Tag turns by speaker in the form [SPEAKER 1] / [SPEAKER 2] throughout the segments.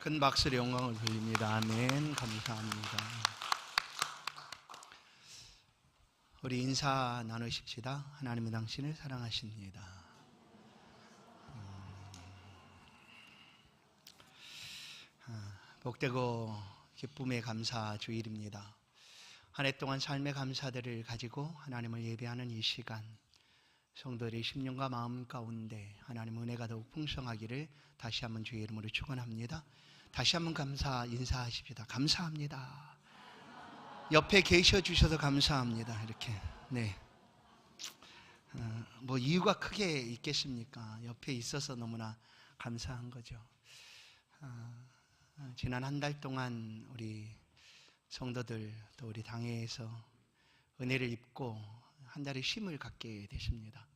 [SPEAKER 1] 큰 박수로 영광을 돌립니다. 아멘. 감사합니다. 우리 인사 나누십시다. 하나님은 당신을 사랑하십니다. 복되고 기쁨의 감사 주일입니다. 한 해 동안 삶의 감사들을 가지고 하나님을 예배하는 이 시간, 성도들의 심령과 마음 가운데 하나님의 은혜가 더욱 풍성하기를 다시 한번 주의 이름으로 축원합니다. 다시 한번 감사 인사하십시다. 감사합니다. 옆에 계셔 주셔서 감사합니다. 이렇게. 네. 뭐 이유가 크게 있겠습니까? 옆에 있어서 너무나 감사한 거죠. 지난 한 달 동안 우리 성도들 또 우리 당회에서 은혜를 입고 한 달의 쉼을 갖게 됐습니다.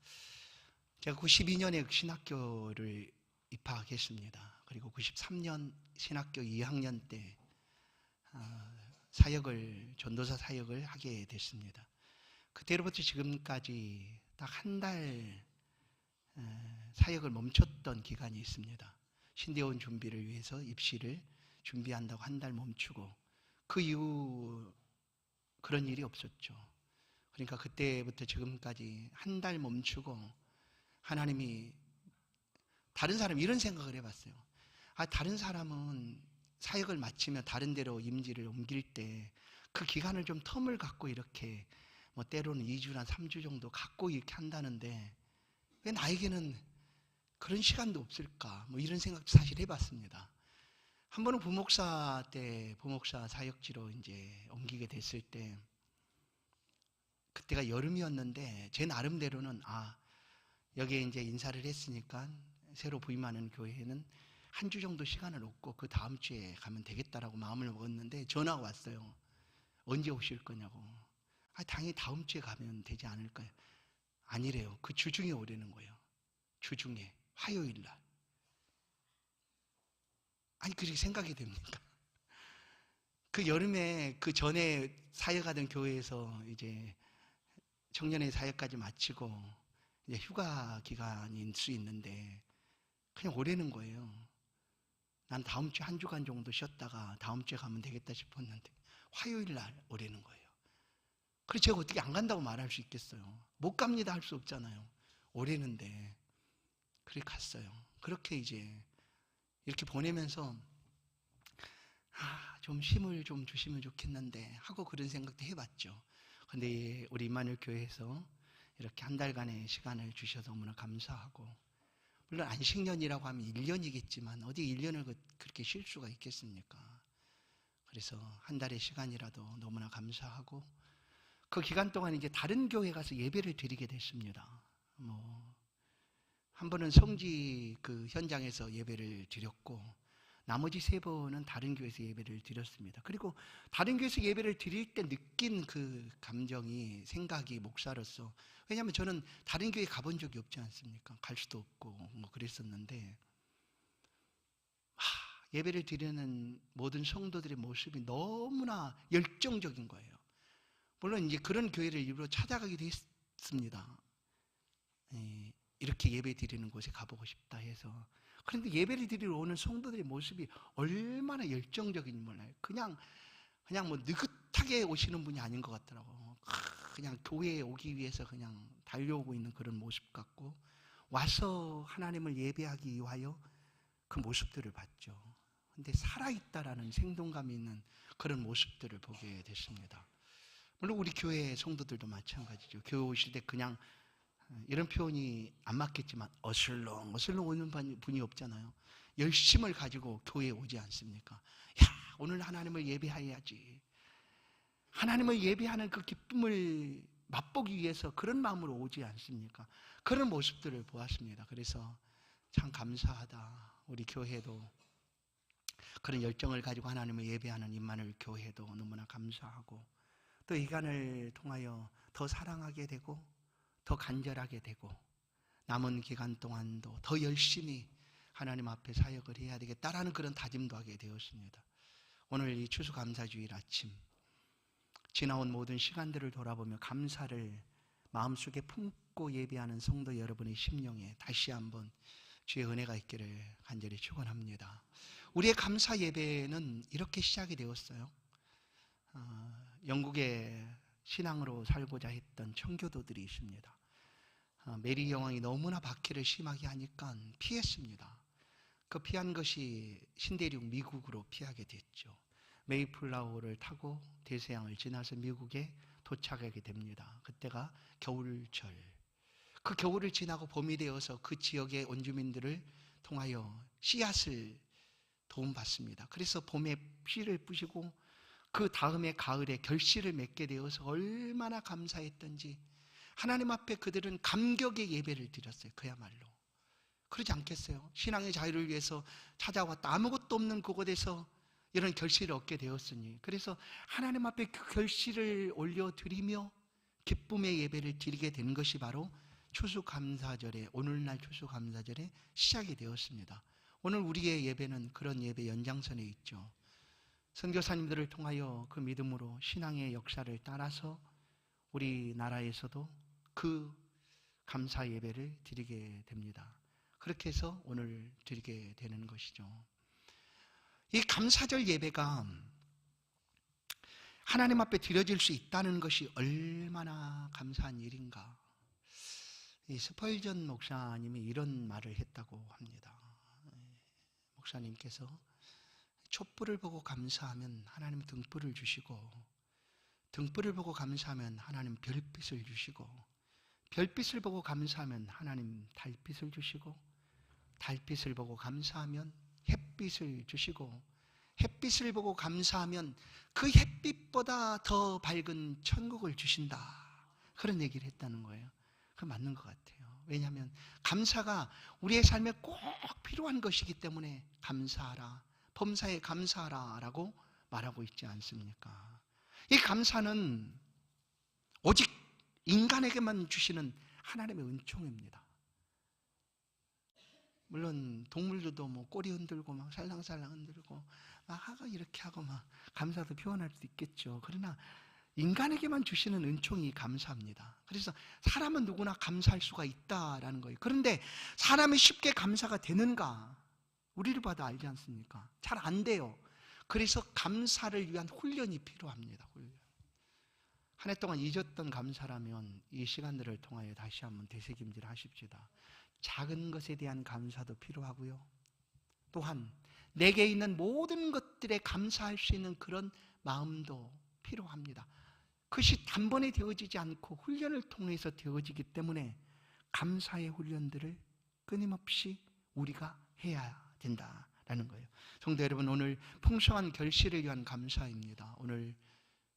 [SPEAKER 1] 제가 92년에 신학교를 입학했습니다. 그리고 93년 신학교 2학년 때 전도사 사역을 하게 됐습니다. 그때로부터 지금까지 딱 한 달 사역을 멈췄던 기간이 있습니다. 신대원 준비를 위해서 입시를 준비한다고 한 달 멈추고, 그 이후 그런 일이 없었죠. 그러니까 그때부터 지금까지 한 달 멈추고, 하나님이 다른 사람 이런 생각을 해봤어요. 다른 사람은 사역을 마치면 다른 데로 임지를 옮길 때 그 기간을 좀 텀을 갖고 이렇게 뭐 때로는 2주나 3주 정도 갖고 이렇게 한다는데 왜 나에게는 그런 시간도 없을까? 뭐 이런 생각도 사실 해봤습니다. 한 번은 부목사 사역지로 이제 옮기게 됐을 때, 그때가 여름이었는데 제 나름대로는 여기에 이제 인사를 했으니까 새로 부임하는 교회에는 한 주 정도 시간을 얻고 그 다음 주에 가면 되겠다라고 마음을 먹었는데 전화가 왔어요. 언제 오실 거냐고. 당연히 다음 주에 가면 되지 않을까요? 아니래요. 그 주중에 오라는 거예요. 주중에 화요일 날. 그렇게 생각이 됩니까? 그 여름에 그 전에 사역하던 교회에서 이제 청년의 사역까지 마치고 이제 휴가 기간일 수 있는데 그냥 오라는 거예요. 난 다음 주에 한 주간 정도 쉬었다가 다음 주에 가면 되겠다 싶었는데 화요일 날 오라는 거예요. 그래서 제가 어떻게 안 간다고 말할 수 있겠어요? 못 갑니다 할 수 없잖아요. 오라는데. 그래 갔어요. 그렇게 이제 이렇게 보내면서 좀 쉼을 좀 주시면 좋겠는데 하고 그런 생각도 해봤죠. 근데 우리 임마누엘 교회에서 이렇게 한 달간의 시간을 주셔서 너무나 감사하고, 물론 안식년이라고 하면 1년이겠지만 어디 1년을 그렇게 쉴 수가 있겠습니까? 그래서 한 달의 시간이라도 너무나 감사하고, 그 기간 동안 이제 다른 교회 가서 예배를 드리게 됐습니다. 한 번은 성지 그 현장에서 예배를 드렸고, 나머지 3번은 다른 교회에서 예배를 드렸습니다. 그리고 다른 교회에서 예배를 드릴 때 느낀 그 감정이, 생각이 목사로서, 왜냐하면 저는 다른 교회 가본 적이 없지 않습니까? 갈 수도 없고 뭐 그랬었는데, 예배를 드리는 모든 성도들의 모습이 너무나 열정적인 거예요. 물론 이제 그런 교회를 일부러 찾아가기도 했습니다. 이렇게 예배 드리는 곳에 가보고 싶다 해서. 그런데 예배를 드리러 오는 성도들의 모습이 얼마나 열정적인지 몰라요. 그냥 뭐 느긋하게 오시는 분이 아닌 것 같더라고요. 그냥 교회에 오기 위해서 그냥 달려오고 있는 그런 모습 같고, 와서 하나님을 예배하기 위하여 그 모습들을 봤죠. 근데 살아있다라는 생동감이 있는 그런 모습들을 보게 됐습니다. 물론 우리 교회 성도들도 마찬가지죠. 교회 오실 때 그냥, 이런 표현이 안 맞겠지만 어슬렁 오는 분이 없잖아요. 열심을 가지고 교회에 오지 않습니까? 오늘 하나님을 예배해야지. 하나님을 예배하는 그 기쁨을 맛보기 위해서 그런 마음으로 오지 않습니까? 그런 모습들을 보았습니다. 그래서 참 감사하다. 우리 교회도 그런 열정을 가지고 하나님을 예배하는 임마누엘 교회도 너무나 감사하고, 또 이 기간을 통하여 더 사랑하게 되고 더 간절하게 되고, 남은 기간 동안도 더 열심히 하나님 앞에 사역을 해야 되겠다라는 그런 다짐도 하게 되었습니다. 오늘 이 추수감사주일 아침, 지나온 모든 시간들을 돌아보며 감사를 마음속에 품고 예배하는 성도 여러분의 심령에 다시 한번 주의 은혜가 있기를 간절히 축원합니다. 우리의 감사 예배는 이렇게 시작이 되었어요. 영국에 신앙으로 살고자 했던 청교도들이 있습니다. 메리 여왕이 너무나 박해를 심하게 하니까 피했습니다. 그 피한 것이 신대륙 미국으로 피하게 됐죠. 메이플라워를 타고 대서양을 지나서 미국에 도착하게 됩니다. 그때가 겨울철. 그 겨울을 지나고 봄이 되어서 그 지역의 원주민들을 통하여 씨앗을 도움받습니다. 그래서 봄에 씨를 뿌시고 그 다음에 가을에 결실을 맺게 되어서 얼마나 감사했던지 하나님 앞에 그들은 감격의 예배를 드렸어요. 그야말로. 그러지 않겠어요? 신앙의 자유를 위해서 찾아왔다. 아무것도 없는 그곳에서 이런 결실을 얻게 되었으니, 그래서 하나님 앞에 그 결실을 올려드리며 기쁨의 예배를 드리게 된 것이 바로 추수감사절에, 오늘날 추수감사절에 시작이 되었습니다. 오늘 우리의 예배는 그런 예배 연장선에 있죠. 선교사님들을 통하여 그 믿음으로 신앙의 역사를 따라서 우리나라에서도 그 감사 예배를 드리게 됩니다. 그렇게 해서 오늘 드리게 되는 것이죠. 이 감사절 예배가 하나님 앞에 드려질 수 있다는 것이 얼마나 감사한 일인가. 이 스펄전 목사님이 이런 말을 했다고 합니다. 목사님께서 촛불을 보고 감사하면 하나님 등불을 주시고, 등불을 보고 감사하면 하나님 별빛을 주시고, 별빛을 보고 감사하면 하나님 달빛을 주시고, 달빛을 보고 감사하면 햇빛을 주시고, 햇빛을 보고 감사하면 그 햇빛보다 더 밝은 천국을 주신다. 그런 얘기를 했다는 거예요. 그 맞는 것 같아요. 왜냐하면 감사가 우리의 삶에 꼭 필요한 것이기 때문에 감사하라, 범사에 감사하라 라고 말하고 있지 않습니까? 이 감사는 오직 인간에게만 주시는 하나님의 은총입니다. 물론 동물들도 뭐 꼬리 흔들고 막 살랑살랑 흔들고 막 하고 이렇게 하고 막 감사도 표현할 수 있겠죠. 그러나 인간에게만 주시는 은총이 감사합니다. 그래서 사람은 누구나 감사할 수가 있다라는 거예요. 그런데 사람이 쉽게 감사가 되는가? 우리를 봐도 알지 않습니까? 잘 안 돼요. 그래서 감사를 위한 훈련이 필요합니다. 훈련. 한 해 동안 잊었던 감사라면 이 시간들을 통하여 다시 한번 되새김질 하십시다. 작은 것에 대한 감사도 필요하고요. 또한 내게 있는 모든 것들에 감사할 수 있는 그런 마음도 필요합니다. 그것이 단번에 되어지지 않고 훈련을 통해서 되어지기 때문에 감사의 훈련들을 끊임없이 우리가 해야 된다라는 거예요. 성도 여러분, 오늘 풍성한 결실을 위한 감사입니다. 오늘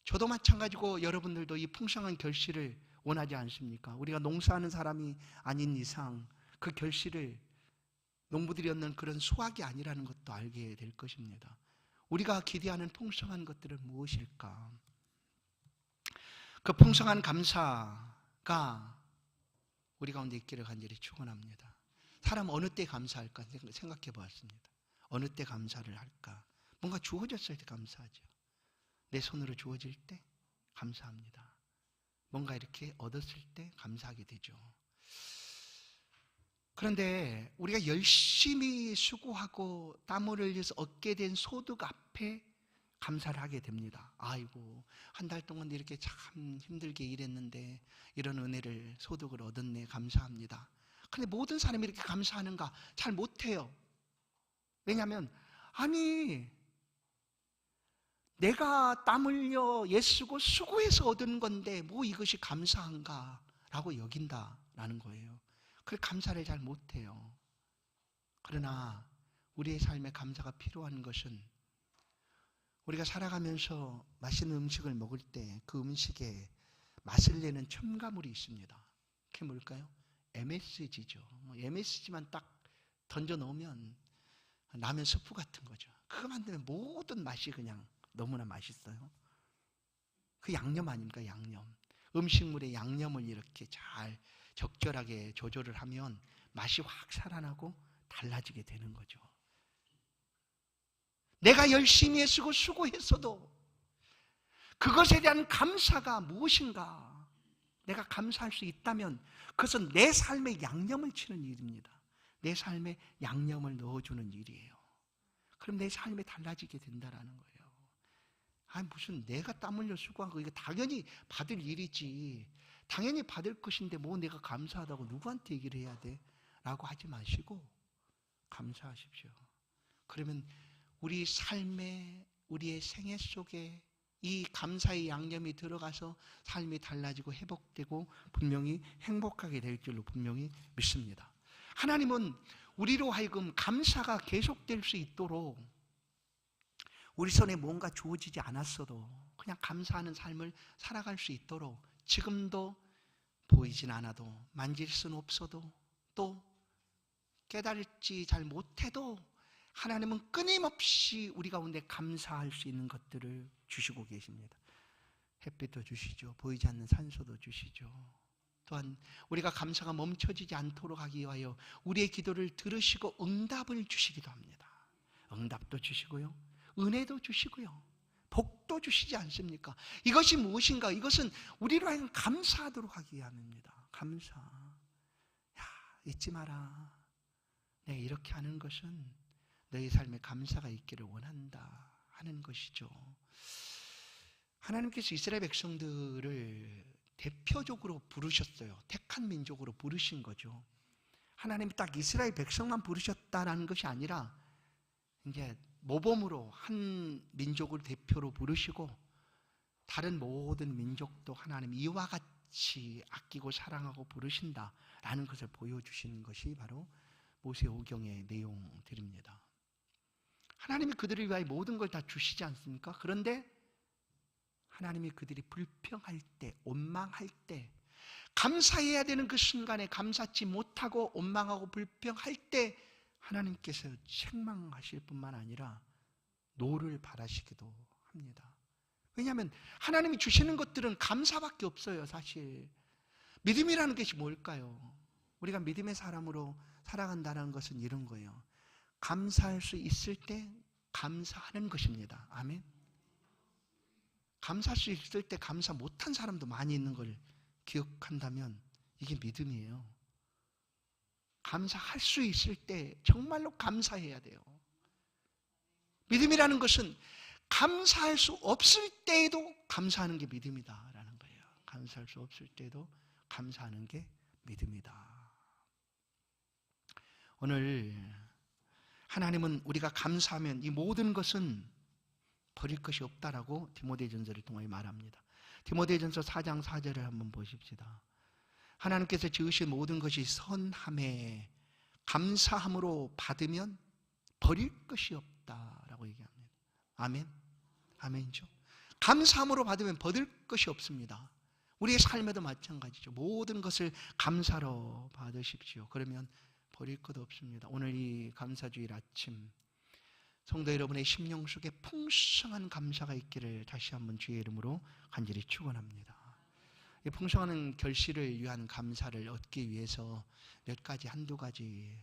[SPEAKER 1] 저도 마찬가지고 여러분들도 이 풍성한 결실을 원하지 않습니까? 우리가 농사하는 사람이 아닌 이상 그 결실을 농부들이 얻는 그런 수확이 아니라는 것도 알게 될 것입니다. 우리가 기대하는 풍성한 것들은 무엇일까? 그 풍성한 감사가 우리 가운데 있기를 간절히 축원합니다. 사람 어느 때 감사할까 생각해 보았습니다. 어느 때 감사를 할까? 뭔가 주어졌을 때 감사하죠. 내 손으로 주어질 때 감사합니다. 뭔가 이렇게 얻었을 때 감사하게 되죠. 그런데 우리가 열심히 수고하고 땀을 흘려서 얻게 된 소득 앞에 감사를 하게 됩니다. 아이고, 한 달 동안 이렇게 참 힘들게 일했는데 이런 은혜를, 소득을 얻었네, 감사합니다. 그런데 모든 사람이 이렇게 감사하는가? 잘 못해요. 왜냐하면 아니, 내가 땀 흘려 애쓰고 수고해서 얻은 건데 뭐 이것이 감사한가? 라고 여긴다라는 거예요. 그래서 감사를 잘 못해요. 그러나 우리의 삶에 감사가 필요한 것은 우리가 살아가면서 맛있는 음식을 먹을 때 그 음식에 맛을 내는 첨가물이 있습니다. 그게 뭘까요? MSG죠. MSG만 딱 던져 넣으면 라면 스프 같은 거죠. 그거 만들면 모든 맛이 그냥 너무나 맛있어요. 그 양념 아닙니까? 양념. 음식물에 양념을 이렇게 잘 적절하게 조절을 하면 맛이 확 살아나고 달라지게 되는 거죠. 내가 열심히 애쓰고 수고했어도 그것에 대한 감사가 무엇인가? 내가 감사할 수 있다면 그것은 내 삶에 양념을 치는 일입니다. 내 삶에 양념을 넣어주는 일이에요. 그럼 내 삶이 달라지게 된다라는 거예요. 무슨 내가 땀 흘려 수고한 거 이거 당연히 받을 일이지. 당연히 받을 것인데 뭐 내가 감사하다고 누구한테 얘기를 해야 돼? 라고 하지 마시고 감사하십시오. 그러면 우리 삶에, 우리의 생애 속에 이 감사의 양념이 들어가서 삶이 달라지고 회복되고 분명히 행복하게 될 줄로 분명히 믿습니다. 하나님은 우리로 하여금 감사가 계속될 수 있도록 우리 손에 뭔가 주어지지 않았어도 그냥 감사하는 삶을 살아갈 수 있도록 지금도 보이진 않아도 만질 수는 없어도 또 깨달을지 잘 못해도 하나님은 끊임없이 우리 가운데 감사할 수 있는 것들을 주시고 계십니다. 햇빛도 주시죠. 보이지 않는 산소도 주시죠. 또한 우리가 감사가 멈춰지지 않도록 하기 위하여 우리의 기도를 들으시고 응답을 주시기도 합니다. 응답도 주시고요, 은혜도 주시고요, 복도 주시지 않습니까? 이것이 무엇인가? 이것은 우리로 하여금 감사하도록 하기 위함입니다. 감사. 잊지 마라. 내가 이렇게 하는 것은 너희 삶에 감사가 있기를 원한다 하는 것이죠. 하나님께서 이스라엘 백성들을 대표적으로 부르셨어요. 택한 민족으로 부르신 거죠. 하나님이 딱 이스라엘 백성만 부르셨다라는 것이 아니라 이제 모범으로 한 민족을 대표로 부르시고 다른 모든 민족도 하나님 이와 같이 아끼고 사랑하고 부르신다라는 것을 보여주시는 것이 바로 모세오경의 내용들입니다. 하나님이 그들을 위하여 모든 걸 다 주시지 않습니까? 그런데 하나님이 그들이 불평할 때, 원망할 때, 감사해야 되는 그 순간에 감사치 못하고 원망하고 불평할 때 하나님께서 책망하실 뿐만 아니라 노를 바라시기도 합니다. 왜냐하면 하나님이 주시는 것들은 감사밖에 없어요. 사실 믿음이라는 것이 뭘까요? 우리가 믿음의 사람으로 살아간다는 것은 이런 거예요. 감사할 수 있을 때 감사하는 것입니다. 아멘. 감사할 수 있을 때 감사 못한 사람도 많이 있는 걸 기억한다면 이게 믿음이에요. 감사할 수 있을 때 정말로 감사해야 돼요. 믿음이라는 것은 감사할 수 없을 때에도 감사하는 게 믿음이다라는 거예요. 감사할 수 없을 때도 감사하는 게 믿음이다. 오늘 하나님은 우리가 감사하면 이 모든 것은 버릴 것이 없다라고 디모데전서를 통해 말합니다. 디모데전서 4장 4절을 한번 보십시다. 하나님께서 지으신 모든 것이 선함에 감사함으로 받으면 버릴 것이 없다라고 얘기합니다. 아멘. 아멘이죠. 감사함으로 받으면 버릴 것이 없습니다. 우리의 삶에도 마찬가지죠. 모든 것을 감사로 받으십시오. 그러면 버릴 것 없습니다. 오늘 이 감사주일 아침 성도 여러분의 심령 속에 풍성한 감사가 있기를 다시 한번 주의 이름으로 간절히 축원합니다. 이 풍성한 결실을 위한 감사를 얻기 위해서 몇 가지, 한두 가지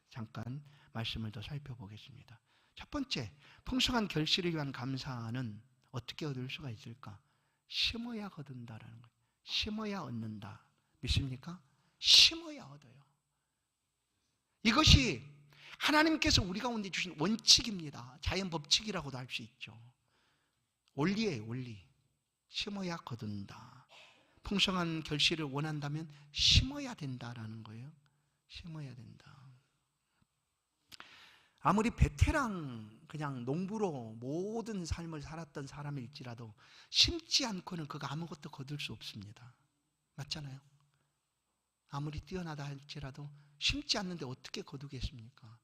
[SPEAKER 1] 잠깐 말씀을 더 살펴보겠습니다. 첫 번째, 풍성한 결실을 위한 감사는 어떻게 얻을 수가 있을까? 심어야 거둔다라는 거예요. 심어야 얻는다. 믿습니까? 심어야 얻어요. 이것이 하나님께서 우리 가운데 주신 원칙입니다. 자연 법칙이라고도 할 수 있죠. 원리예요, 원리. 심어야 거둔다. 풍성한 결실을 원한다면 심어야 된다라는 거예요. 심어야 된다. 아무리 베테랑 그냥 농부로 모든 삶을 살았던 사람일지라도 심지 않고는 그가 아무것도 거둘 수 없습니다. 맞잖아요. 아무리 뛰어나다 할지라도 심지 않는데 어떻게 거두겠습니까?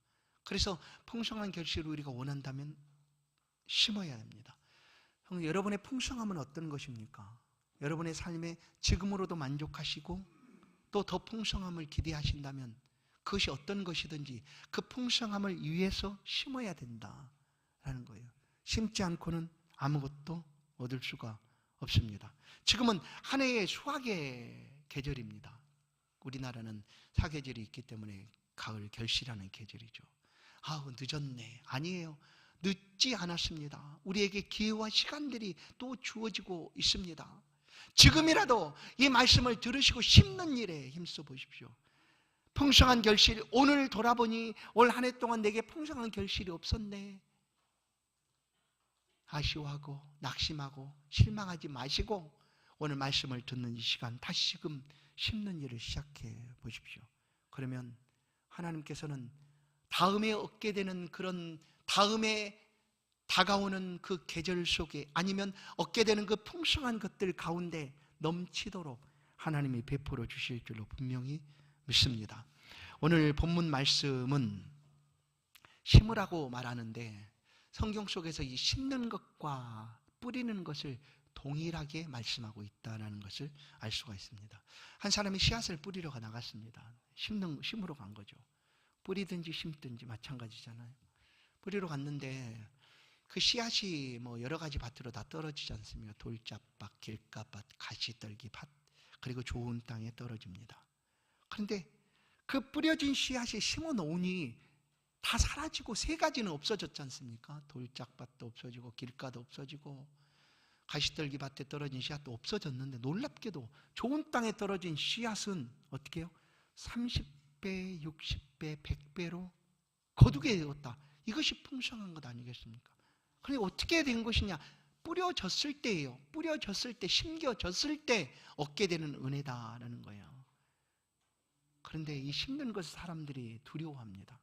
[SPEAKER 1] 그래서 풍성한 결실을 우리가 원한다면 심어야 합니다. 여러분의 풍성함은 어떤 것입니까? 여러분의 삶에 지금으로도 만족하시고 또 더 풍성함을 기대하신다면 그것이 어떤 것이든지 그 풍성함을 위해서 심어야 된다라는 거예요. 심지 않고는 아무것도 얻을 수가 없습니다. 지금은 한 해의 수확의 계절입니다. 우리나라는 사계절이 있기 때문에 가을 결실하는 계절이죠. 아우, 늦었네. 아니에요. 늦지 않았습니다. 우리에게 기회와 시간들이 또 주어지고 있습니다. 지금이라도 이 말씀을 들으시고 심는 일에 힘써 보십시오. 풍성한 결실, 오늘 돌아보니 올 한 해 동안 내게 풍성한 결실이 없었네. 아쉬워하고 낙심하고 실망하지 마시고 오늘 말씀을 듣는 이 시간 다시금 심는 일을 시작해 보십시오. 그러면 하나님께서는 다음에 얻게 되는 그런 다음에 다가오는 그 계절 속에 아니면 얻게 되는 그 풍성한 것들 가운데 넘치도록 하나님이 베풀어 주실 줄로 분명히 믿습니다. 오늘 본문 말씀은 심으라고 말하는데 성경 속에서 이 심는 것과 뿌리는 것을 동일하게 말씀하고 있다는 것을 알 수가 있습니다. 한 사람이 씨앗을 뿌리러 나갔습니다. 심으러 간 거죠. 뿌리든지 심든지 마찬가지잖아요. 뿌리러 갔는데 그 씨앗이 뭐 여러 가지 밭으로 다 떨어지지 않습니까? 돌짝밭, 길가밭, 가시떨기밭, 그리고 좋은 땅에 떨어집니다. 그런데 그 뿌려진 씨앗이 심어 놓으니 다 사라지고 세 가지는 없어졌지 않습니까? 돌짝밭도 없어지고 길가도 없어지고 가시떨기 밭에 떨어진 씨앗도 없어졌는데 놀랍게도 좋은 땅에 떨어진 씨앗은 어떻게 해요? 30배, 60배, 100배로 거두게 되었다. 이것이 풍성한 것 아니겠습니까? 그런데 어떻게 된 것이냐? 뿌려졌을 때예요. 뿌려졌을 때, 심겨졌을 때 얻게 되는 은혜다라는 거예요. 그런데 이 심는 것을 사람들이 두려워합니다.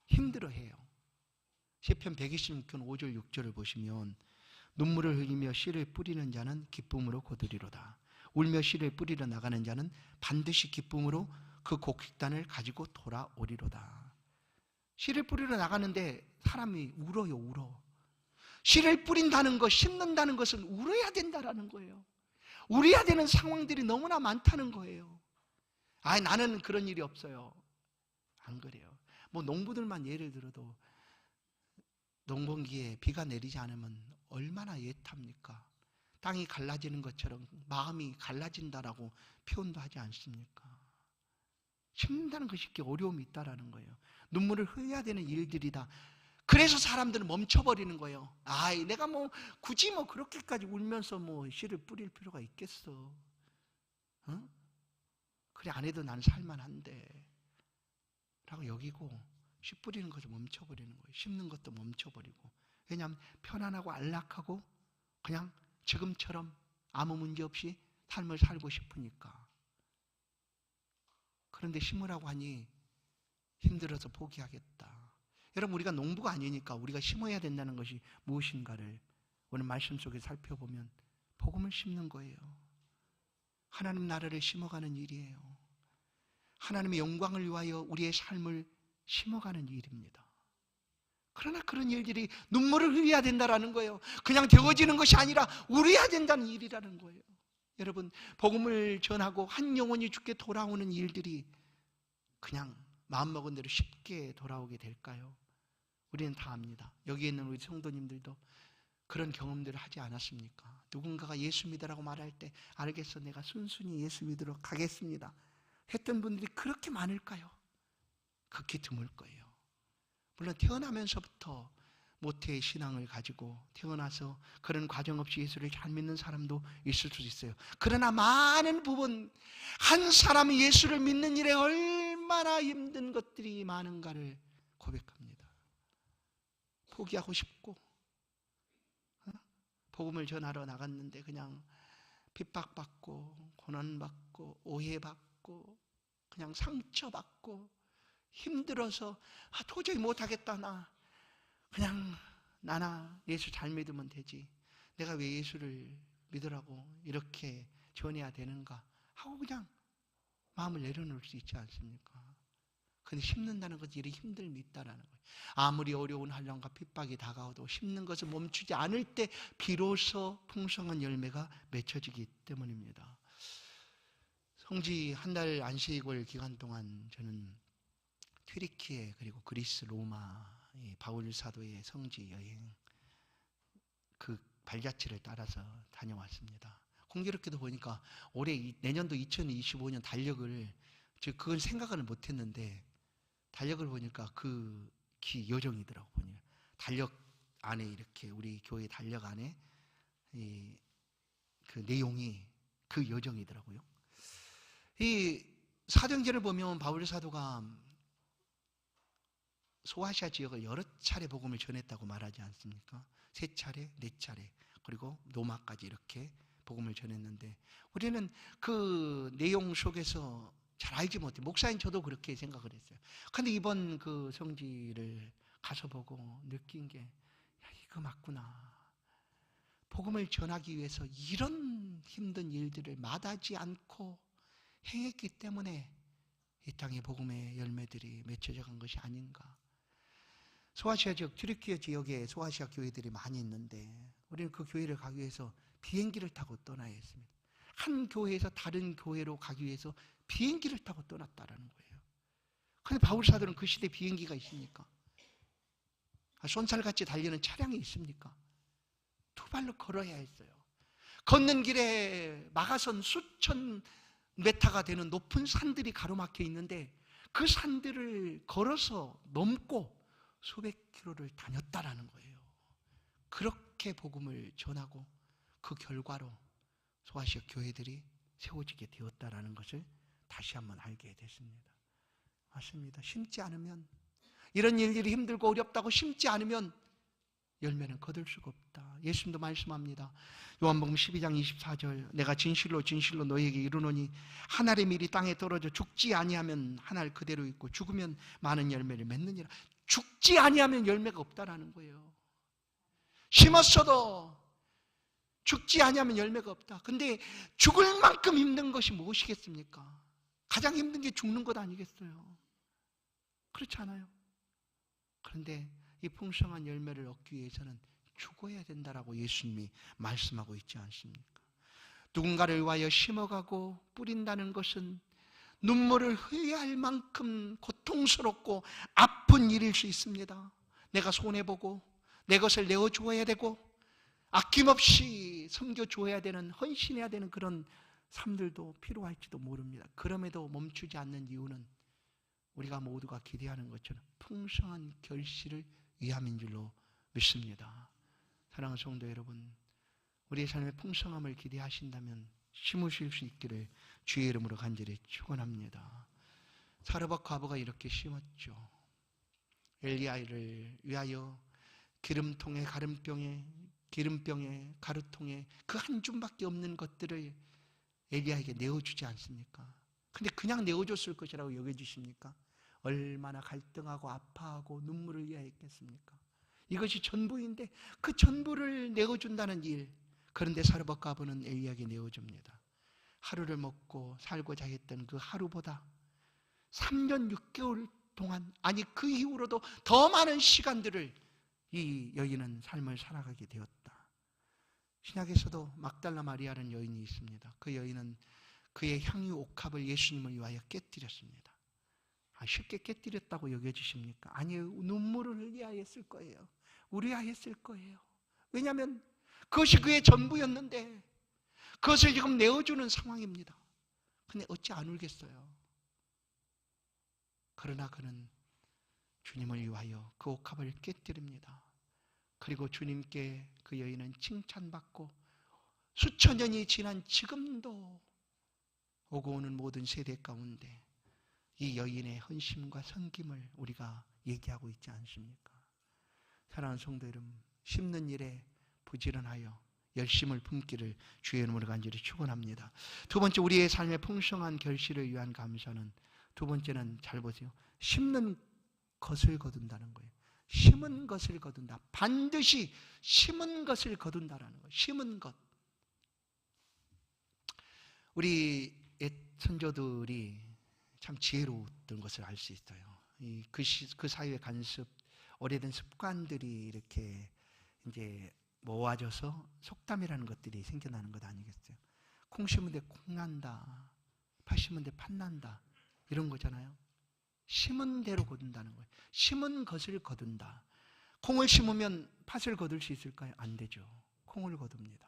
[SPEAKER 1] 힘들어해요. 시편 126편 5절 6절을 보시면 눈물을 흘리며 씨를 뿌리는 자는 기쁨으로 거두리로다. 울며 씨를 뿌리러 나가는 자는 반드시 기쁨으로 그 곡식단을 가지고 돌아오리로다. 씨를 뿌리러 나가는데 사람이 울어요. 울어. 씨를 뿌린다는 것, 심는다는 것은 울어야 된다라는 거예요. 울어야 되는 상황들이 너무나 많다는 거예요. 나는 그런 일이 없어요. 안 그래요. 뭐 농부들만 예를 들어도 농번기에 비가 내리지 않으면 얼마나 애탑니까? 땅이 갈라지는 것처럼 마음이 갈라진다라고 표현도 하지 않습니까? 심는다는 것이 이렇게 어려움이 있다라는 거예요. 눈물을 흘려야 되는 일들이다. 그래서 사람들은 멈춰버리는 거예요. 내가 뭐 굳이 뭐 그렇게까지 울면서 뭐 씨를 뿌릴 필요가 있겠어? 그래 안 해도 난 살만한데 라고 여기고 씨 뿌리는 것을 멈춰버리는 거예요. 심는 것도 멈춰버리고. 왜냐하면 편안하고 안락하고 그냥 지금처럼 아무 문제 없이 삶을 살고 싶으니까. 그런데 심으라고 하니 힘들어서 포기하겠다. 여러분, 우리가 농부가 아니니까 우리가 심어야 된다는 것이 무엇인가를 오늘 말씀 속에 살펴보면 복음을 심는 거예요. 하나님 나라를 심어가는 일이에요. 하나님의 영광을 위하여 우리의 삶을 심어가는 일입니다. 그러나 그런 일들이 눈물을 흘려야 된다는 거예요. 그냥 되어지는 것이 아니라 울어야 된다는 일이라는 거예요. 여러분, 복음을 전하고 한 영혼이 주께 돌아오는 일들이 그냥 마음먹은 대로 쉽게 돌아오게 될까요? 우리는 다 압니다. 여기 있는 우리 성도님들도 그런 경험들을 하지 않았습니까? 누군가가 예수 믿으라고 말할 때 알겠어, 내가 순순히 예수 믿으러 가겠습니다 했던 분들이 그렇게 많을까요? 극히 드물 거예요. 물론 태어나면서부터 모태의 신앙을 가지고 태어나서 그런 과정 없이 예수를 잘 믿는 사람도 있을 수 있어요. 그러나 많은 부분, 한 사람이 예수를 믿는 일에 얼마나 힘든 것들이 많은가를 고백합니다. 포기하고 싶고 복음을 전하러 나갔는데 그냥 핍박받고 고난받고 오해받고 그냥 상처받고 힘들어서 도저히 못하겠다. 나나 예수 잘 믿으면 되지. 내가 왜 예수를 믿으라고 이렇게 전해야 되는가 하고 그냥 마음을 내려놓을 수 있지 않습니까? 근데 심는다는 것이 이렇게 힘듦이 있다라는 거예요. 아무리 어려운 환란과 핍박이 다가와도 심는 것을 멈추지 않을 때 비로소 풍성한 열매가 맺혀지기 때문입니다. 성지 한 달 안식월 기간 동안 저는 튀르키예 그리고 그리스 로마 바울 사도의 성지 여행 그 발자취를 따라서 다녀왔습니다. 공교롭게도 보니까 올해 내년도 2025년 달력을 그걸 생각을 못했는데 달력을 보니까 그 요정이더라고. 보니까 달력 안에 이렇게 우리 교회 달력 안에 그 내용이 그 요정이더라고요. 이 사도행전을 보면 바울 사도가 소아시아 지역을 여러 차례 복음을 전했다고 말하지 않습니까? 3차례, 4차례, 그리고 로마까지 이렇게 복음을 전했는데 우리는 그 내용 속에서 잘 알지 못해. 목사인 저도 그렇게 생각을 했어요. 근데 이번 그 성지를 가서 보고 느낀 게, 야, 이거 맞구나. 복음을 전하기 위해서 이런 힘든 일들을 마다하지 않고 행했기 때문에 이 땅의 복음의 열매들이 맺혀져 간 것이 아닌가. 소아시아 지역, 튀르키예 지역에 소아시아 교회들이 많이 있는데 우리는 그 교회를 가기 위해서 비행기를 타고 떠나야 했습니다. 한 교회에서 다른 교회로 가기 위해서 비행기를 타고 떠났다라는 거예요. 그런데 바울 사도는 그 시대에 비행기가 있습니까? 쏜살같이 달리는 차량이 있습니까? 두 발로 걸어야 했어요. 걷는 길에 마가선 수천 메타가 되는 높은 산들이 가로막혀 있는데 그 산들을 걸어서 넘고 수백 킬로를 다녔다라는 거예요. 그렇게 복음을 전하고 그 결과로 소아시아 교회들이 세워지게 되었다라는 것을 다시 한번 알게 됐습니다. 맞습니다. 심지 않으면, 이런 일들이 힘들고 어렵다고 심지 않으면 열매는 거둘 수가 없다. 예수님도 말씀합니다. 요한복음 12장 24절, 내가 진실로 진실로 너희에게 이르노니 한 알의 밀이 땅에 떨어져 죽지 아니하면 한 알 그대로 있고 죽으면 많은 열매를 맺느니라. 죽지 아니하면 열매가 없다라는 거예요. 심었어도 죽지 아니하면 열매가 없다. 근데 죽을 만큼 힘든 것이 무엇이겠습니까? 가장 힘든 게 죽는 것 아니겠어요? 그렇지 않아요? 그런데 이 풍성한 열매를 얻기 위해서는 죽어야 된다라고 예수님이 말씀하고 있지 않습니까? 누군가를 위하여 심어가고 뿌린다는 것은 눈물을 흘려야 할 만큼 고통스럽고 아픈 일일 수 있습니다. 내가 손해보고 내 것을 내어주어야 되고 아낌없이 섬겨주어야 되는, 헌신해야 되는 그런 삶들도 필요할지도 모릅니다. 그럼에도 멈추지 않는 이유는 우리가 모두가 기대하는 것처럼 풍성한 결실을 위함인 줄로 믿습니다. 사랑하는 성도 여러분, 우리의 삶의 풍성함을 기대하신다면 심으실 수 있기를 주의 이름으로 간절히 축원합니다. 사르밧 과부가 이렇게 심었죠. 엘리야를 위하여 기름통에 가름병에 기름병에 가루통에 그 한 줌밖에 없는 것들을 엘리야에게 내어주지 않습니까? 근데 그냥 내어줬을 것이라고 여겨주십니까? 얼마나 갈등하고 아파하고 눈물을 흘려야 했겠습니까? 이것이 전부인데 그 전부를 내어준다는 일. 그런데 사르밧 과부는 엘리야에게 내어줍니다. 하루를 먹고 살고자 했던 그 하루보다 3년 6개월 동안, 아니 그 이후로도 더 많은 시간들을 이 여인은 삶을 살아가게 되었다. 신약에서도 막달라 마리아라는 여인이 있습니다. 그 여인은 그의 향유 옥합을 예수님을 위하여 깨뜨렸습니다. 쉽게 깨뜨렸다고 여겨지십니까? 아니요, 눈물을 흘려야 했을 거예요. 울어야 했을 거예요. 왜냐하면 그것이 그의 전부였는데 그것을 지금 내어주는 상황입니다. 근데 어찌 안 울겠어요? 그러나 그는 주님을 위하여 그 옥합을 깨뜨립니다. 그리고 주님께 그 여인은 칭찬받고 수천 년이 지난 지금도 오고 오는 모든 세대 가운데 이 여인의 헌신과 섬김을 우리가 얘기하고 있지 않습니까? 사랑하는 성도 여러분, 심는 일에 부지런하여 열심을 품기를 주의 이름으로 간절히 축원합니다. 두 번째, 우리의 삶의 풍성한 결실을 위한 감사는, 두 번째는 잘 보세요. 심는 것을 거둔다는 거예요. 심은 것을 거둔다. 반드시 심은 것을 거둔다라는 거예요. 심은 것. 우리 옛 선조들이 참 지혜로웠던 것을 알 수 있어요. 그 사회의 간습, 오래된 습관들이 이렇게 이제 모아져서 속담이라는 것들이 생겨나는 것 아니겠어요? 콩 심은 데 콩 난다, 팥 심은 데 팥 난다, 이런 거잖아요. 심은 대로 거둔다는 거예요. 심은 것을 거둔다. 콩을 심으면 팥을 거둘 수 있을까요? 안 되죠. 콩을 거둡니다.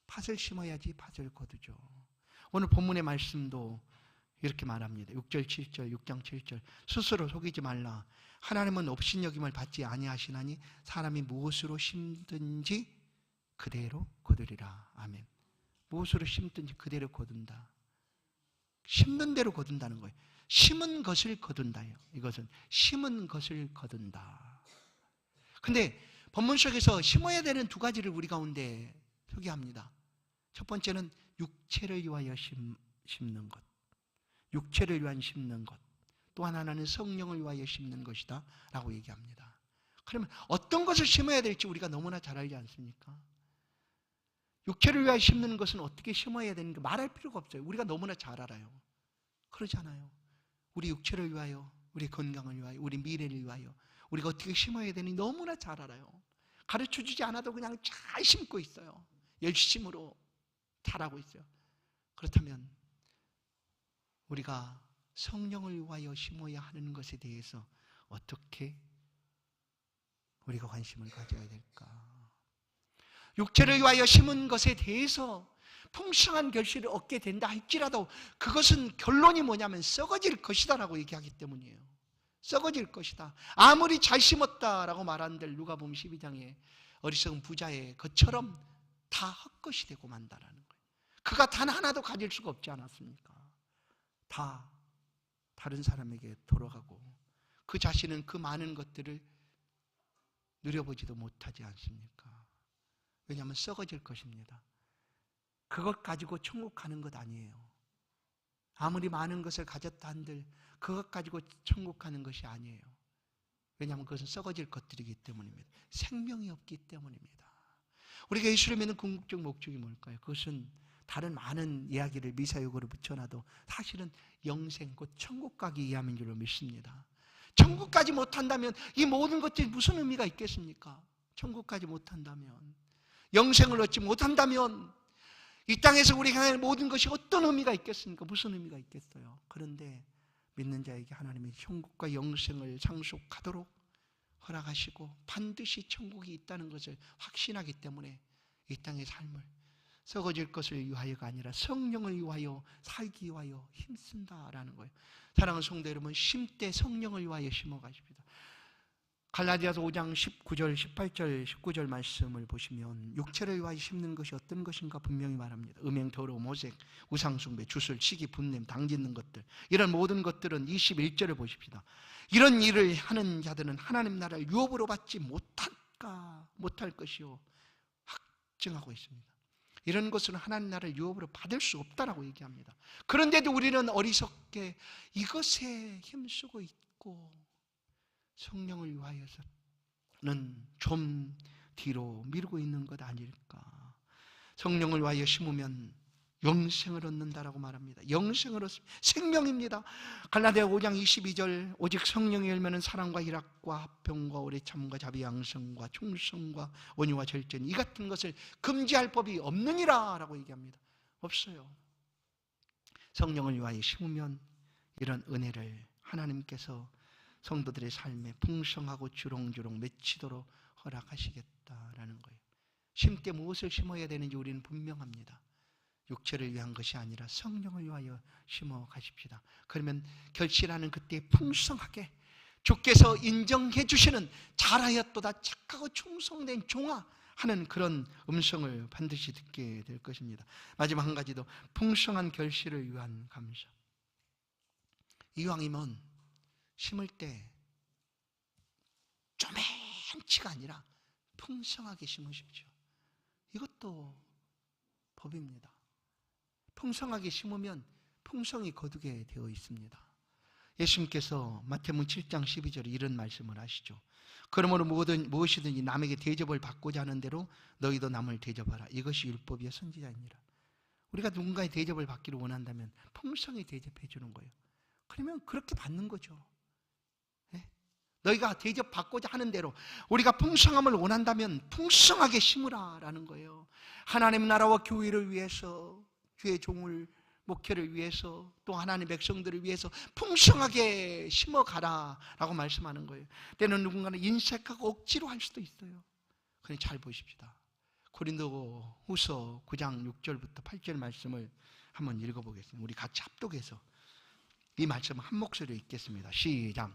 [SPEAKER 1] 팥을 심어야지 팥을 거두죠. 오늘 본문의 말씀도 이렇게 말합니다. 6절 7절 6장 7절, 스스로 속이지 말라. 하나님은 업신여김을 받지 아니하시나니 사람이 무엇으로 심든지 그대로 거두리라. 아멘. 무엇으로 심든지 그대로 거둔다. 심는 대로 거둔다는 거예요. 심은 것을 거둔다요. 이것은 심은 것을 거둔다. 근데 본문 속에서 심어야 되는 두 가지를 우리 가운데 소개합니다. 첫 번째는 육체를 위하여 심는 것, 육체를 위한 심는 것. 또 하나는 성령을 위하여 심는 것이다 라고 얘기합니다. 그러면 어떤 것을 심어야 될지 우리가 너무나 잘 알지 않습니까? 육체를 위하여 심는 것은 어떻게 심어야 되는가 말할 필요가 없어요. 우리가 너무나 잘 알아요. 그러잖아요. 우리 육체를 위하여, 우리 건강을 위하여, 우리 미래를 위하여 우리가 어떻게 심어야 되는지 너무나 잘 알아요. 가르쳐주지 않아도 그냥 잘 심고 있어요. 열심으로 잘하고 있어요. 그렇다면 우리가 성령을 위하여 심어야 하는 것에 대해서 어떻게 우리가 관심을 가져야 될까? 육체를 위하여 심은 것에 대해서 풍성한 결실을 얻게 된다 할지라도 그것은 결론이 뭐냐면 썩어질 것이다 라고 얘기하기 때문이에요. 썩어질 것이다. 아무리 잘 심었다라고 말한들 누가복음 12장에 어리석은 부자의 것처럼 다 헛것이 되고 만다라는 거예요. 그가 단 하나도 가질 수가 없지 않았습니까? 다 다른 사람에게 돌아가고 그 자신은 그 많은 것들을 누려보지도 못하지 않습니까? 왜냐하면 썩어질 것입니다. 그것 가지고 천국 가는 것 아니에요. 아무리 많은 것을 가졌다 한들 그것 가지고 천국 가는 것이 아니에요. 왜냐하면 그것은 썩어질 것들이기 때문입니다. 생명이 없기 때문입니다. 우리가 예수를 믿는 궁극적 목적이 뭘까요? 그것은 다른 많은 이야기를 미사역으로 붙여놔도 사실은 영생, 곧 천국 가기 위함인 줄로 믿습니다. 천국 가지 못한다면 이 모든 것들이 무슨 의미가 있겠습니까? 천국 가지 못한다면, 영생을 얻지 못한다면 이 땅에서 우리가 하는 모든 것이 어떤 의미가 있겠습니까? 무슨 의미가 있겠어요? 그런데 믿는 자에게 하나님이 천국과 영생을 상속하도록 허락하시고 반드시 천국이 있다는 것을 확신하기 때문에 이 땅의 삶을 썩어질 것을 위하여가 아니라 성령을 위하여 살기 위하여 힘쓴다라는 거예요. 사랑하는 성도 여러분, 심때 성령을 위하여 심어가십니다. 갈라디아서 5장 19절, 18절, 19절 말씀을 보시면 육체를 위하여 심는 것이 어떤 것인가 분명히 말합니다. 음행, 더러움, 모색, 우상숭배, 주술, 시기, 분냄, 당짓는 것들, 이런 모든 것들은 21절을 보십시다. 이런 일을 하는 자들은 하나님 나라를 유업으로 받지 못할 것이요 확증하고 있습니다. 이런 것은 하나님 나라를 유업으로 받을 수 없다라고 얘기합니다. 그런데도 우리는 어리석게 이것에 힘쓰고 있고 성령을 위하여서는 좀 뒤로 미루고 있는 것 아닐까. 성령을 위하여 심으면 영생을 얻는다라고 말합니다. 영생을 얻습니다. 생명입니다. 갈라디아 5장 22절 오직 성령의 열매는 사랑과 희락과 화평과 오래참과 자비 양성과 충성과 온유와 절제니 이 같은 것을 금지할 법이 없느니라 라고 얘기합니다. 없어요. 성령을 위하여 심으면 이런 은혜를 하나님께서 성도들의 삶에 풍성하고 주렁주렁 맺히도록 허락하시겠다라는 거예요. 심때 무엇을 심어야 되는지 우리는 분명합니다. 육체를 위한 것이 아니라 성령을 위하여 심어 가십시다. 그러면 결실하는 그때 풍성하게 주께서 인정해 주시는 잘하였도다 착하고 충성된 종아 하는 그런 음성을 반드시 듣게 될 것입니다. 마지막 한 가지 더, 풍성한 결실을 위한 감사. 이왕이면 심을 때 쪼맨치가 아니라 풍성하게 심으십시오. 이것도 법입니다. 풍성하게 심으면 풍성히 거두게 되어 있습니다. 예수님께서 마태복음 7장 12절에 이런 말씀을 하시죠. 그러므로 무엇이든지 남에게 대접을 받고자 하는 대로 너희도 남을 대접하라. 이것이 율법이요 선지자이니라. 우리가 누군가의 대접을 받기를 원한다면 풍성히 대접해 주는 거예요. 그러면 그렇게 받는 거죠. 네? 너희가 대접받고자 하는 대로 우리가 풍성함을 원한다면 풍성하게 심으라라는 거예요. 하나님 나라와 교회를 위해서, 주의 종을 목회를 위해서, 또 하나님의 백성들을 위해서 풍성하게 심어가라라고 말씀하는 거예요. 때는 누군가는 인색하고 억지로 할 수도 있어요. 그런데 잘 보십시다. 고린도후서 9장 6절부터 8절 말씀을 한번 읽어보겠습니다. 우리 같이 합독해서 이 말씀을 한 목소리로 읽겠습니다. 시작.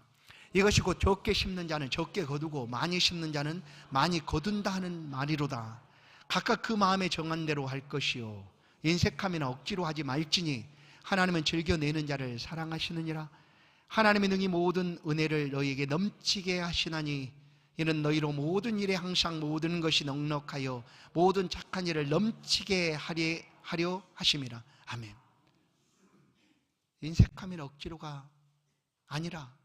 [SPEAKER 1] 이것이 곧 적게 심는 자는 적게 거두고 많이 심는 자는 많이 거둔다 하는 말이로다. 각각 그 마음에 정한 대로 할 것이요 인색함이나 억지로 하지 말지니 하나님은 즐겨내는 자를 사랑하시느니라. 하나님의 능히 모든 은혜를 너희에게 넘치게 하시나니 이는 너희로 모든 일에 항상 모든 것이 넉넉하여 모든 착한 일을 넘치게 하려 하심이라. 아멘. 인색함이나 억지로가 아니라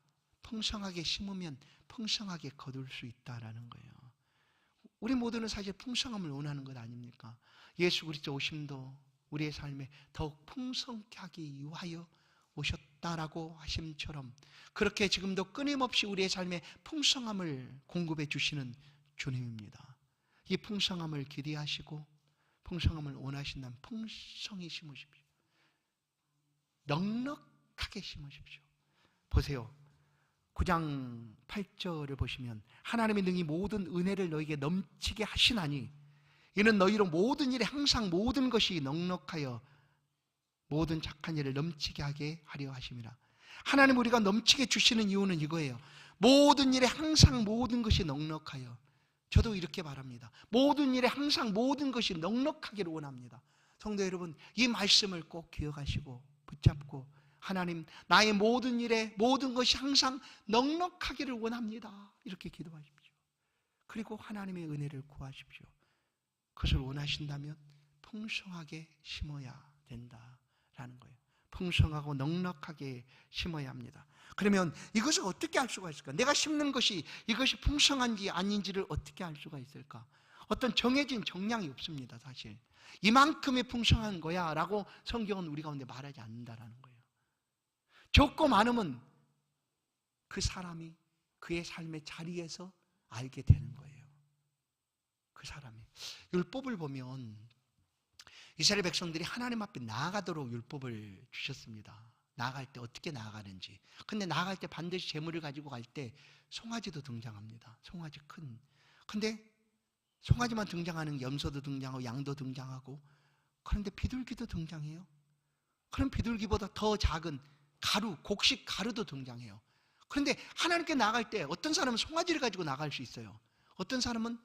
[SPEAKER 1] 풍성하게 심으면 풍성하게 거둘 수 있다라는 거예요. 우리 모두는 사실 풍성함을 원하는 것 아닙니까? 예수 그리스도 오심도 우리의 삶에 더욱 풍성케 하기 위하여 오셨다라고 하심처럼 그렇게 지금도 끊임없이 우리의 삶에 풍성함을 공급해 주시는 주님입니다. 이 풍성함을 기대하시고 풍성함을 원하신다면 풍성히 심으십시오. 넉넉하게 심으십시오. 보세요. 9장 8절을 보시면 하나님의 능히 모든 은혜를 너에게 넘치게 하시나니 이는 너희로 모든 일에 항상 모든 것이 넉넉하여 모든 착한 일을 넘치게 하게 하려 하심이라. 하나님 우리가 넘치게 주시는 이유는 이거예요. 모든 일에 항상 모든 것이 넉넉하여. 저도 이렇게 바랍니다. 모든 일에 항상 모든 것이 넉넉하기를 원합니다. 성도 여러분, 이 말씀을 꼭 기억하시고 붙잡고 하나님 나의 모든 일에 모든 것이 항상 넉넉하기를 원합니다. 이렇게 기도하십시오. 그리고 하나님의 은혜를 구하십시오. 그것을 원하신다면 풍성하게 심어야 된다라는 거예요. 풍성하고 넉넉하게 심어야 합니다. 그러면 이것을 어떻게 알 수가 있을까? 내가 심는 것이 이것이 풍성한지 아닌지를 어떻게 알 수가 있을까? 어떤 정해진 정량이 없습니다. 사실 이만큼이 풍성한 거야 라고 성경은 우리 가운데 말하지 않는다라는 거예요. 적고 많으면 그 사람이 그의 삶의 자리에서 알게 되는 거예요. 그 사람이. 율법을 보면 이스라엘 백성들이 하나님 앞에 나아가도록 율법을 주셨습니다. 나아갈 때 어떻게 나아가는지. 근데 나아갈 때 반드시 제물을 가지고 갈 때 송아지도 등장합니다. 송아지 큰. 근데 송아지만 등장하는 염소도 등장하고 양도 등장하고 그런데 비둘기도 등장해요. 그럼 비둘기보다 더 작은 가루, 곡식 가루도 등장해요. 그런데 하나님께 나갈 때 어떤 사람은 송아지를 가지고 나갈 수 있어요. 어떤 사람은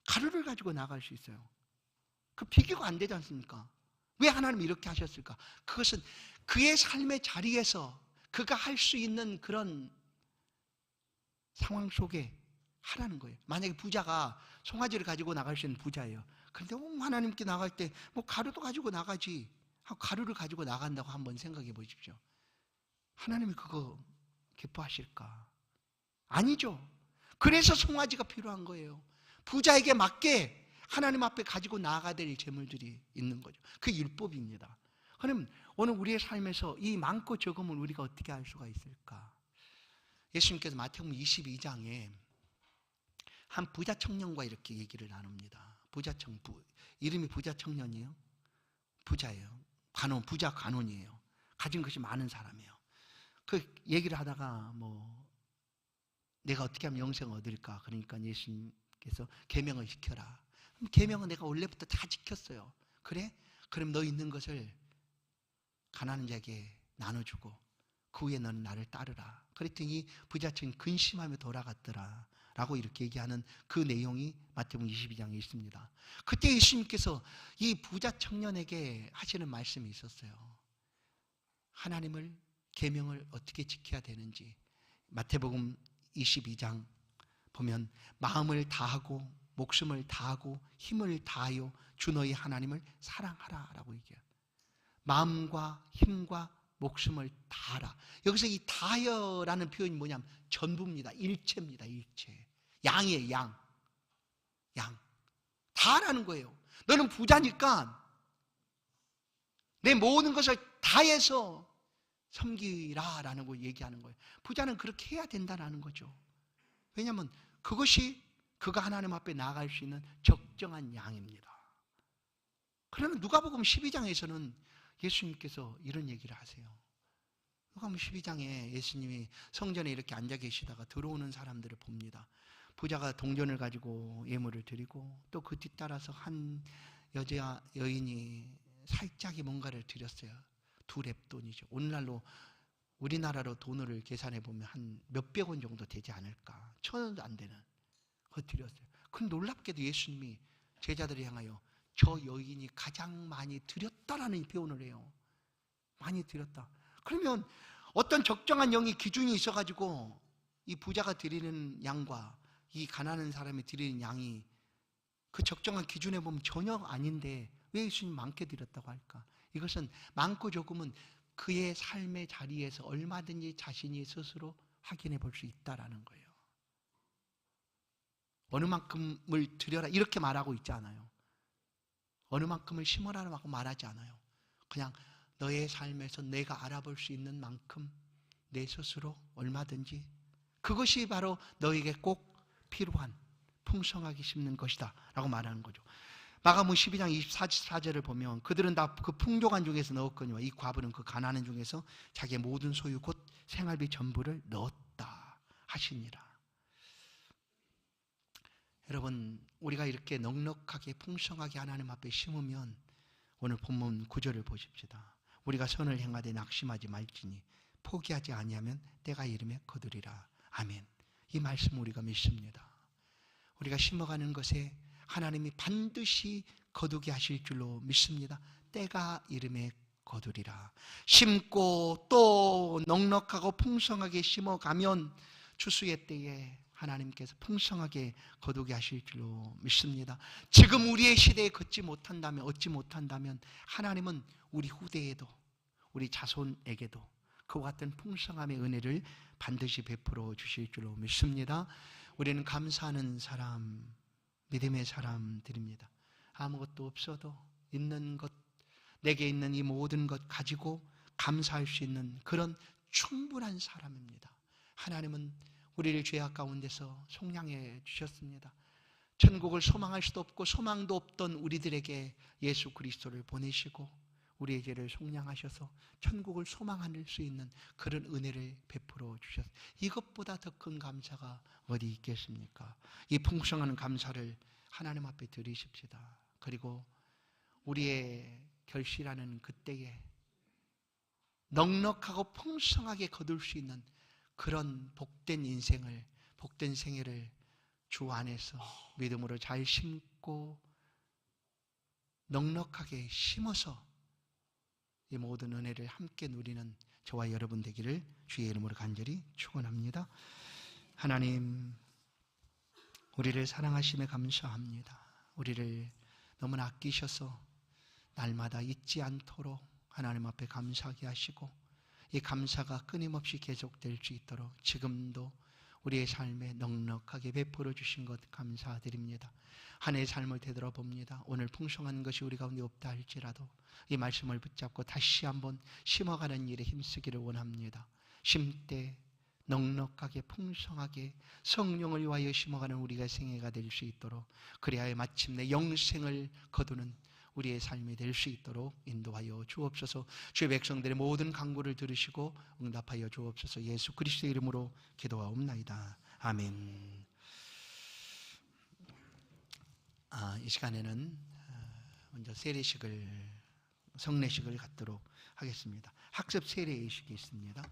[SPEAKER 1] 가루를 가지고 나갈 수 있어요. 그 비교가 안 되지 않습니까? 왜 하나님이 이렇게 하셨을까? 그것은 그의 삶의 자리에서 그가 할 수 있는 그런 상황 속에 하라는 거예요. 만약에 부자가 송아지를 가지고 나갈 수 있는 부자예요. 그런데 하나님께 나갈 때 뭐 가루도 가지고 나가지 하고 가루를 가지고 나간다고 한번 생각해 보십시오. 하나님이 그거 기뻐하실까? 아니죠. 그래서 송아지가 필요한 거예요. 부자에게 맞게 하나님 앞에 가지고 나아가야 될 재물들이 있는 거죠. 그게 율법입니다. 그럼 오늘 우리의 삶에서 이 많고 적음을 우리가 어떻게 알 수가 있을까? 예수님께서 마태복음 22장에 한 부자 청년과 이렇게 얘기를 나눕니다. 이름이 부자 청년이에요. 부자예요. 부자 관원이에요. 가진 것이 많은 사람이에요. 그 얘기를 하다가 내가 어떻게 하면 영생을 얻을까? 그러니까 예수님께서 계명을 지켜라. 그럼 계명은 내가 원래부터 다 지켰어요. 그래? 그럼 너 있는 것을 가난한 자에게 나눠주고 그 후에 너는 나를 따르라. 그랬더니 부자층이 근심하며 돌아갔더라 라고 이렇게 얘기하는 그 내용이 마태복음 22장에 있습니다. 그때 예수님께서 이 부자 청년에게 하시는 말씀이 있었어요. 하나님을 계명을 어떻게 지켜야 되는지 마태복음 22장 보면 마음을 다하고 목숨을 다하고 힘을 다하여 주 너희 하나님을 사랑하라 라고 얘기해요. 마음과 힘과 목숨을 다하라. 여기서 이 다하여라는 표현이 뭐냐면 전부입니다. 일체입니다. 일체. 양이에요. 양. 다하라는 거예요. 너는 부자니까 내 모든 것을 다해서 섬기라 라는 걸 얘기하는 거예요. 부자는 그렇게 해야 된다는 거죠. 왜냐하면 그것이 그가 하나님 앞에 나아갈 수 있는 적정한 양입니다. 그러나 누가복음 12장에서는 예수님께서 이런 얘기를 하세요. 누가복음 12장에 예수님이 성전에 이렇게 앉아 계시다가 들어오는 사람들을 봅니다. 부자가 동전을 가지고 예물을 드리고 또 그 뒤따라서 한 여인이 살짝이 뭔가를 드렸어요. 2렙돈이죠. 오늘날로 우리나라로 돈을 계산해 보면 한 몇백 원 정도 되지 않을까. 1,000원도 안 되는 그거 드렸어요. 그 놀랍게도 예수님이 제자들을 향하여 저 여인이 가장 많이 드렸다라는 표현을 해요. 많이 드렸다. 그러면 어떤 적정한 영이 기준이 있어가지고 이 부자가 드리는 양과 이 가난한 사람이 드리는 양이 그 적정한 기준에 보면 전혀 아닌데 왜 예수님 많게 드렸다고 할까? 이것은 많고 적음은 그의 삶의 자리에서 얼마든지 자신이 스스로 확인해 볼 수 있다라는 거예요. 어느 만큼을 드려라 이렇게 말하고 있지 않아요. 어느 만큼을 심어라라고 말하지 않아요. 그냥 너의 삶에서 내가 알아볼 수 있는 만큼 내 스스로 얼마든지, 그것이 바로 너에게 꼭 필요한 풍성하게 심는 것이다 라고 말하는 거죠. 마가복음 12장 24절을 보면 그들은 다 그 풍족한 중에서 넣었거니와 이 과부는 그 가난한 중에서 자기의 모든 소유 곧 생활비 전부를 넣었다 하시니라. 여러분, 우리가 이렇게 넉넉하게 풍성하게 하나님 앞에 심으면 오늘 본문 9절을 보십시다. 우리가 선을 행하되 낙심하지 말지니 포기하지 아니하면 때가 이르매 거두리라. 아멘. 이 말씀 우리가 믿습니다. 우리가 심어가는 것에 하나님이 반드시 거두게 하실 줄로 믿습니다. 때가 이르매 거두리라. 심고 또 넉넉하고 풍성하게 심어가면 추수의 때에 하나님께서 풍성하게 거두게 하실 줄로 믿습니다. 지금 우리의 시대에 얻지 못한다면 하나님은 우리 후대에도 우리 자손에게도 그와 같은 풍성함의 은혜를 반드시 베풀어 주실 줄로 믿습니다. 우리는 감사하는 사람, 믿음의 사람들입니다. 아무것도 없어도 있는 것, 내게 있는 이 모든 것 가지고 감사할 수 있는 그런 충분한 사람입니다. 하나님은 우리를 죄악 가운데서 속량해 주셨습니다. 천국을 소망할 수도 없고 소망도 없던 우리들에게 예수 그리스도를 보내시고 우리의 죄를 속량하셔서 천국을 소망할 수 있는 그런 은혜를 베풀어 주셨습니다. 이것보다 더 큰 감사가 어디 있겠습니까? 이 풍성한 감사를 하나님 앞에 드리십시다. 그리고 우리의 결실하는 그때에 넉넉하고 풍성하게 거둘 수 있는 그런 복된 인생을, 복된 생애를 주 안에서 믿음으로 잘 심고 넉넉하게 심어서 이 모든 은혜를 함께 누리는 저와 여러분 되기를 주의 이름으로 간절히 축원합니다. 하나님, 우리를 사랑하심에 감사합니다. 우리를 너무나 아끼셔서 날마다 잊지 않도록 하나님 앞에 감사하게 하시고 이 감사가 끊임없이 계속될 수 있도록 지금도 우리의 삶에 넉넉하게 베풀어 주신 것 감사드립니다. 한 해의 삶을 되돌아봅니다. 오늘 풍성한 것이 우리 가운데 없다 할지라도 이 말씀을 붙잡고 다시 한번 심어가는 일에 힘쓰기를 원합니다. 심때 넉넉하게 풍성하게 성령을 위하여 심어가는 우리가 생애가 될 수 있도록, 그리하여 마침내 영생을 거두는 우리의 삶이 될 수 있도록 인도하여 주옵소서. 주의 백성들의 모든 간구를 들으시고 응답하여 주옵소서. 예수 그리스도의 이름으로 기도하옵나이다. 아멘. 이 시간에는 먼저 세례식을, 성례식을 갖도록 하겠습니다. 학습 세례의식이 있습니다.